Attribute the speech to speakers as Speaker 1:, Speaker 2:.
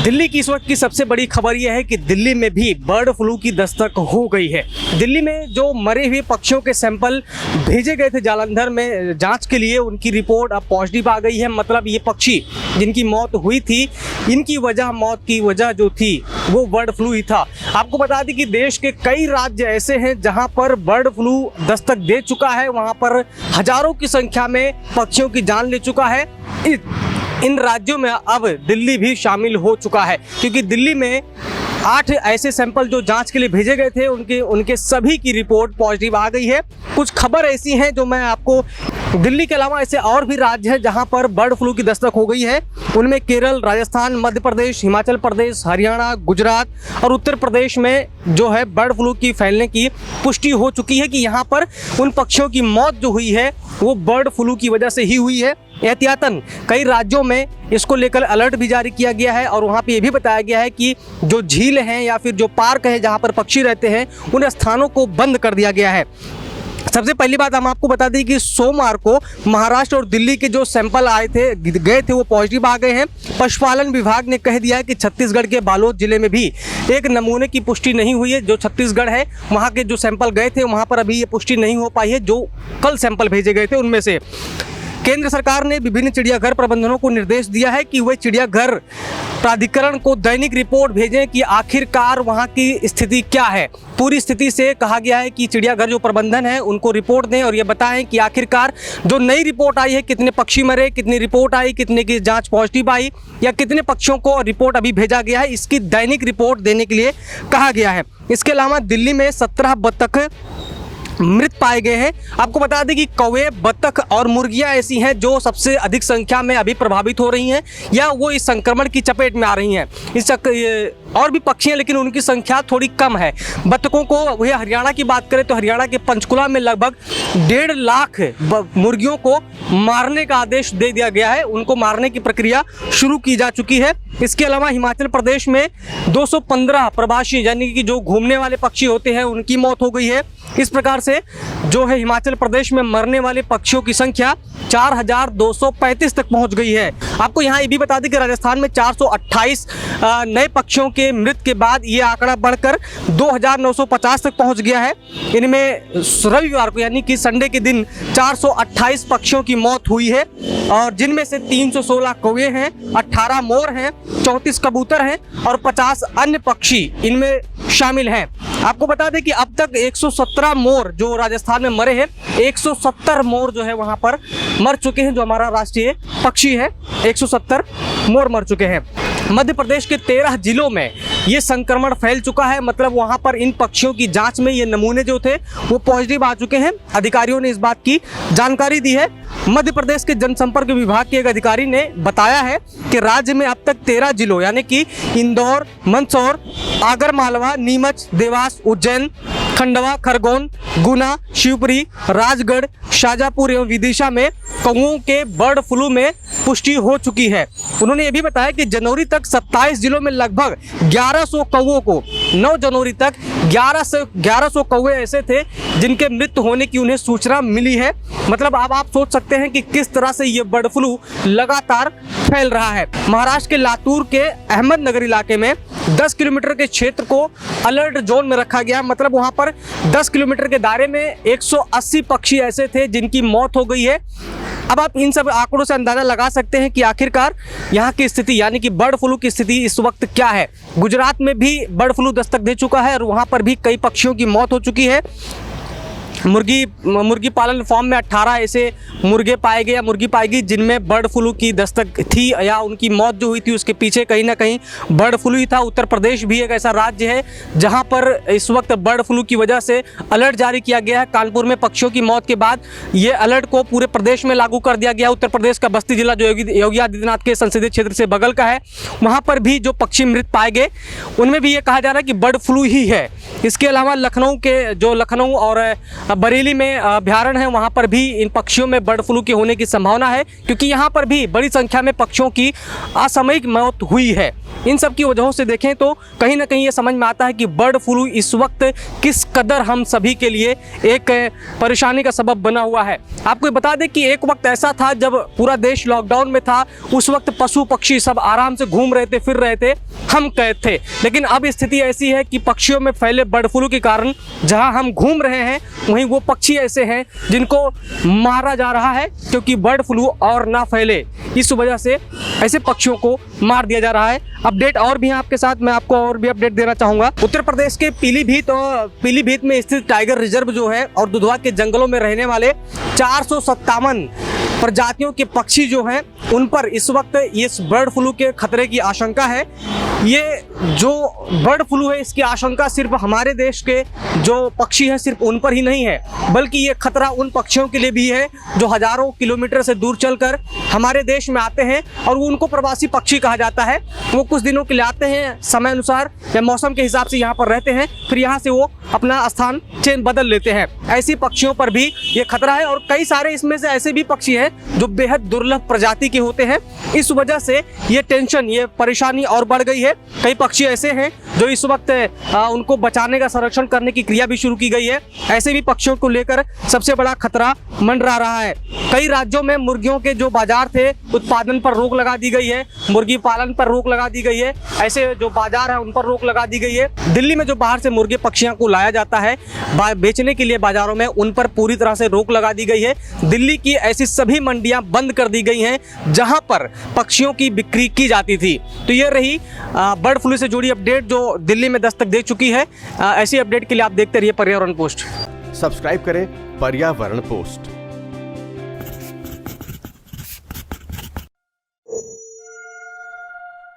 Speaker 1: दिल्ली की इस वक्त की सबसे बड़ी खबर यह है कि दिल्ली में भी बर्ड फ्लू की दस्तक हो गई है। दिल्ली में जो मरे हुए पक्षियों के सैंपल भेजे गए थे जालंधर में जांच के लिए, उनकी रिपोर्ट अब पॉजिटिव आ गई है। मतलब ये पक्षी जिनकी मौत हुई थी, इनकी मौत की वजह जो थी वो बर्ड फ्लू ही था। आपको बता दें कि देश के कई राज्य ऐसे हैं जहाँ पर बर्ड फ्लू दस्तक दे चुका है, वहाँ पर हजारों की संख्या में पक्षियों की जान ले चुका है। इन राज्यों में अब दिल्ली भी शामिल हो चुका है, क्योंकि दिल्ली में 8 ऐसे सैंपल जो जांच के लिए भेजे गए थे, उनके सभी की रिपोर्ट पॉजिटिव आ गई है। कुछ खबर ऐसी हैं जो मैं आपको, दिल्ली के अलावा ऐसे और भी राज्य हैं जहां पर बर्ड फ्लू की दस्तक हो गई है। उनमें केरल, राजस्थान, मध्य प्रदेश, हिमाचल प्रदेश, हरियाणा, गुजरात और उत्तर प्रदेश में जो है बर्ड फ्लू की फैलने की पुष्टि हो चुकी है कि यहाँ पर उन पक्षियों की मौत जो हुई है वो बर्ड फ्लू की वजह से ही हुई है। एहतियातन कई राज्यों में इसको लेकर अलर्ट भी जारी किया गया है और वहाँ पे ये भी बताया गया है कि जो झील हैं या फिर जो पार्क हैं जहाँ पर पक्षी रहते हैं, उन स्थानों को बंद कर दिया गया है। सबसे पहली बात हम आपको बता दें कि सोमवार को महाराष्ट्र और दिल्ली के जो सैंपल गए थे वो पॉजिटिव आ गए हैं। पशुपालन विभाग ने कह दिया है कि छत्तीसगढ़ के बालोद जिले में भी एक नमूने की पुष्टि नहीं हुई है। जो छत्तीसगढ़ है वहाँ के जो सैंपल गए थे वहाँ पर अभी ये पुष्टि नहीं हो पाई है, जो कल सैंपल भेजे गए थे उनमें से। केंद्र सरकार ने विभिन्न चिड़ियाघर प्रबंधनों को निर्देश दिया है कि वे चिड़ियाघर प्राधिकरण को दैनिक रिपोर्ट भेजें कि आखिरकार वहां की स्थिति क्या है। पूरी स्थिति से कहा गया है कि चिड़ियाघर जो प्रबंधन है उनको रिपोर्ट दें और ये बताएं कि आखिरकार जो नई रिपोर्ट आई है, कितने पक्षी मरे, कितनी रिपोर्ट आई, कितने की जांच पॉजिटिव आई या कितने पक्षियों को रिपोर्ट अभी भेजा गया है, इसकी दैनिक रिपोर्ट देने के लिए कहा गया है। इसके अलावा दिल्ली में 17 बत्तख मृत पाए गए हैं। आपको बता दें कि कौवे, बत्तख और मुर्गियां ऐसी हैं जो सबसे अधिक संख्या में अभी प्रभावित हो रही हैं या वो इस संक्रमण की चपेट में आ रही हैं। और भी पक्षी हैं लेकिन उनकी संख्या थोड़ी कम है। बत्तखों को, वही हरियाणा की बात करें तो हरियाणा के पंचकुला में लगभग 1.5 लाख मुर्गियों को मारने का आदेश दे दिया गया है। उनको मारने की प्रक्रिया शुरू की जा चुकी है। इसके अलावा हिमाचल प्रदेश में 215 प्रवासी यानी कि जो घूमने वाले पक्षी होते हैं उनकी मौत हो गई है। इस प्रकार से जो है हिमाचल प्रदेश में मरने वाले पक्षियों की संख्या 4235 तक पहुंच गई है। आपको यहाँ ये भी बता दें कि राजस्थान में 428 नए पक्षियों के मृत्यु के बाद ये आंकड़ा बढ़कर 2950 तक पहुंच गया है। इनमें रविवार को यानी कि संडे के दिन 428 पक्षियों की मौत हुई है और जिनमें से 316 कौवे हैं, 18 मोर हैं, 34 कबूतर हैं और 50 अन्य पक्षी इनमें शामिल हैं। आपको बता दें कि अब तक 117 मोर जो राजस्थान में मरे हैं, 170 मोर जो है वहां पर मर चुके हैं। जो हमारा राष्ट्रीय पक्षी है, 170 मोर मर चुके हैं। मध्य प्रदेश के 13 जिलों में ये संक्रमण फैल चुका है। मतलब वहां पर इन पक्षियों की जांच में ये नमूने जो थे वो पॉजिटिव आ चुके हैं। अधिकारियों ने इस बात की जानकारी दी है। मध्य प्रदेश के जनसंपर्क विभाग के एक अधिकारी ने बताया है कि राज्य में अब तक 13 जिलों यानी कि इंदौर, मंदसौर, आगरमालवा, नीमच, देवास, उज्जैन, खंडवा, खरगोन, गुना, शिवपुरी, राजगढ़, शाजापुर एवं विदिशा में कौवों के बर्ड फ्लू में पुष्टि हो चुकी है। उन्होंने ये भी बताया कि जनवरी तक 27 जिलों में लगभग 1100 कौवों को, 9 जनवरी तक 1100 कौवे ऐसे थे जिनके मृत्यु होने की उन्हें सूचना मिली है। मतलब अब आप सोच सकते हैं कि किस तरह से ये बर्ड फ्लू लगातार फैल रहा है। महाराष्ट्र के लातूर के अहमदनगर इलाके में 10 किलोमीटर के क्षेत्र को अलर्ट जोन में रखा गया। मतलब वहां पर 10 किलोमीटर के दायरे में 180 पक्षी ऐसे थे जिनकी मौत हो गई है। अब आप इन सब आंकड़ों से अंदाजा लगा सकते हैं कि आखिरकार यहाँ की स्थिति यानी कि बर्ड फ्लू की स्थिति इस वक्त क्या है। गुजरात में भी बर्ड फ्लू दस्तक दे चुका है और वहाँ पर भी कई पक्षियों की मौत हो चुकी है। मुर्गी पालन फार्म में 18 ऐसे मुर्गे पाए गए या मुर्गी पाई गई जिनमें बर्ड फ्लू की दस्तक थी या उनकी मौत जो हुई थी उसके पीछे कहीं ना कहीं बर्ड फ्लू ही था। उत्तर प्रदेश भी एक ऐसा राज्य है जहां पर इस वक्त बर्ड फ्लू की वजह से अलर्ट जारी किया गया है। कानपुर में पक्षियों की मौत के बाद ये अलर्ट को पूरे प्रदेश में लागू कर दिया गया। उत्तर प्रदेश का बस्ती जिला जो योगी आदित्यनाथ के संसदीय क्षेत्र से बगल का है, वहाँ पर भी जो पक्षी मृत पाए गए उनमें भी ये कहा जा रहा है कि बर्ड फ्लू ही है। इसके अलावा लखनऊ और बरेली में अभ्यारण्य है, वहाँ पर भी इन पक्षियों में बर्ड फ्लू के होने की संभावना है क्योंकि यहाँ पर भी बड़ी संख्या में पक्षियों की असामयिक मौत हुई है। इन सब की वजहों से देखें तो कहीं ना कहीं ये समझ में आता है कि बर्ड फ्लू इस वक्त किस कदर हम सभी के लिए एक परेशानी का सबब बना हुआ है। आपको बता दें कि एक वक्त ऐसा था जब पूरा देश लॉकडाउन में था, उस वक्त पशु पक्षी सब आराम से घूम रहे थे, फिर रहे थे, हम कैद थे। लेकिन अब स्थिति ऐसी है कि पक्षियों में फैले बर्ड फ्लू के कारण जहां हम घूम रहे हैं वहीं वो पक्षी ऐसे हैं जिनको मारा जा रहा है, क्योंकि बर्ड फ्लू और ना फैले इस वजह से ऐसे पक्षियों को मार दिया जा रहा है। अपडेट और भी हैं आपके साथ, मैं आपको और भी अपडेट देना चाहूँगा। उत्तर प्रदेश के पीलीभीत में स्थित टाइगर रिजर्व जो है और दुधवा के जंगलों में रहने वाले 457 प्रजातियों के पक्षी जो हैं उन पर इस वक्त इस बर्ड फ्लू के खतरे की आशंका है। ये जो बर्ड फ्लू है इसकी आशंका सिर्फ हमारे देश के जो पक्षी हैं सिर्फ उन पर ही नहीं है, बल्कि ये खतरा उन पक्षियों के लिए भी है जो हजारों किलोमीटर से दूर चलकर हमारे देश में आते हैं और वो उनको प्रवासी पक्षी कहा जाता है। वो कुछ दिनों के लिए आते हैं, समय अनुसार या मौसम के हिसाब से यहाँ पर रहते हैं, फिर यहाँ से वो अपना स्थान चेंज बदल लेते हैं। ऐसी पक्षियों पर भी ये खतरा है और कई सारे इसमें से ऐसे भी पक्षी हैं जो बेहद दुर्लभ प्रजाति के होते हैं। इस वजह से ये टेंशन, ये परेशानी और बढ़ गई है। कई पक्षी ऐसे हैं जो इस वक्त उनको बचाने का संरक्षण करने की क्रिया भी शुरू की गई है। ऐसे भी पक्षियों को लेकर सबसे बड़ा खतरा मंडरा रहा है। कई राज्यों में मुर्गियों के जो बाजार थे उत्पादन पर रोक लगा दी गई है, मुर्गी पालन पर रोक लगा दी गई है, ऐसे जो बाजार है उन पर रोक लगा दी गई है। दिल्ली में जो बाहर से मुर्गे पक्षियों को लाया जाता है बेचने के लिए बाजारों में, उन पर पूरी तरह से रोक लगा दी गई है। दिल्ली की ऐसी सभी मंडियां बंद कर दी गई हैं जहां पर पक्षियों की बिक्री की जाती थी। तो ये रही बर्ड फ्लू से जुड़ी अपडेट जो दिल्ली में दस्तक दे चुकी है। ऐसी अपडेट के लिए आप देखते रहिए पर्यावरण पोस्ट।
Speaker 2: सब्सक्राइब करें पर्यावरण पोस्ट।